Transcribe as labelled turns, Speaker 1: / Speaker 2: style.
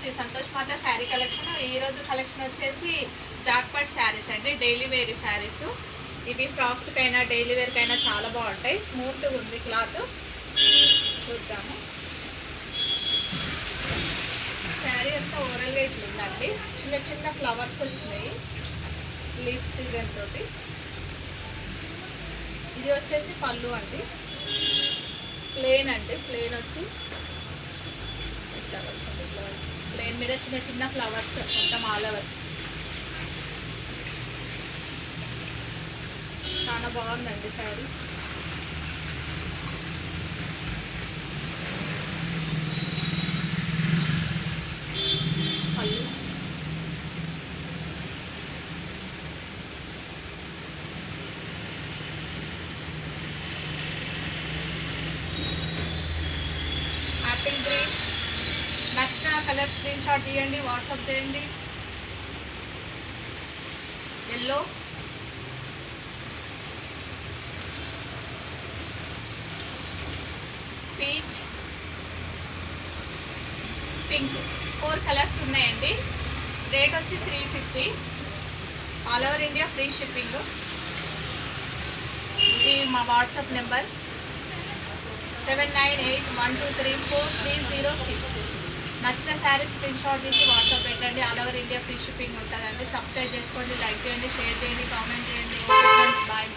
Speaker 1: శ్రీ సంతోష్ మాత sari collection. ఈరోజు collection వచ్చేసి jackpot saris అండి, డైలీ వేర్ శారీస్. ఇవి ఫ్రాక్స్కైనా డైలీ వేర్కైనా చాలా బాగుంటాయి. స్మూత్గా ఉంది క్లాత్. చూద్దాము. శారీ అంతా ఓవరాల్గా ఇట్లా ఉందండి. చిన్న చిన్న ఫ్లవర్స్ వచ్చినాయి లీవ్స్ డిజైన్ తోటి. ఇది వచ్చేసి పళ్ళు అండి, ప్లెయిన్ అండి. ప్లెయిన్ వచ్చి ఇట్లా వచ్చింది. ప్లెయిన్ మీద చిన్న చిన్న ఫ్లవర్స్ మొత్తం ఆల్ ఓవర్. చాలా బాగుందండి శారీ. పళ్ళు యాపిల్ గ్రీన్. నచ్చిన కలర్ స్క్రీన్ షాట్ తీయండి, వాట్సాప్ చేయండి. ఎల్లో, పీచ్, పింక్, 4 కలర్స్ ఉన్నాయండి. రేట్ వచ్చి 350. All over India free shipping. ఇది మా వాట్సాప్ నెంబర్ 7981234306. నచ్చిన శారీ స్క్రీన్ షాట్ తీసి వాట్సాప్ పెట్టండి. All over India free shipping ఉంటుందండి. సబ్స్క్రైబ్ చేసుకోండి, లైక్ చేయండి, షేర్ చేయండి, కామెంట్ చేయండి. బాయ్.